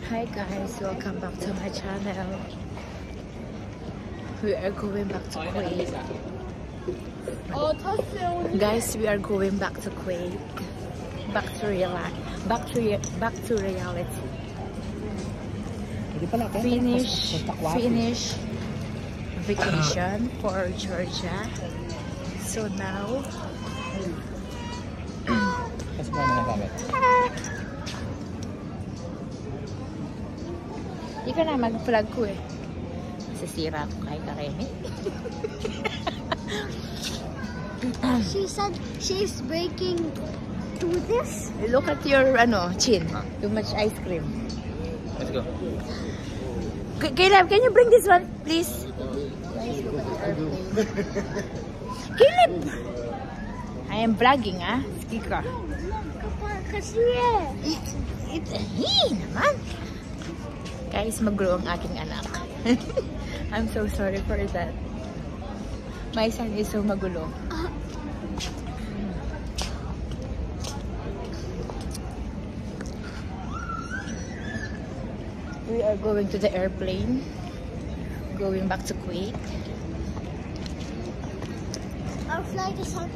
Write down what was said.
Hi guys, welcome back to my channel. We are going back to Kuwait. Guys, we are going back to Kuwait. Back to reality. Finish vacation for Georgia. So now Ikaw na mag-vlog ko eh. Sisira ko kay Karemi. She said she's breaking to this. Look at your chin. Too much ice cream. Let's go. Caleb, can you bring this one, please? Caleb! I am vlogging, ah. Speaker. Kasi naman. Guys, magulo ang aking anak. I'm so sorry for that. My son is so magulo. We are going to the airplane. Going back to Kuwait. our flight is on.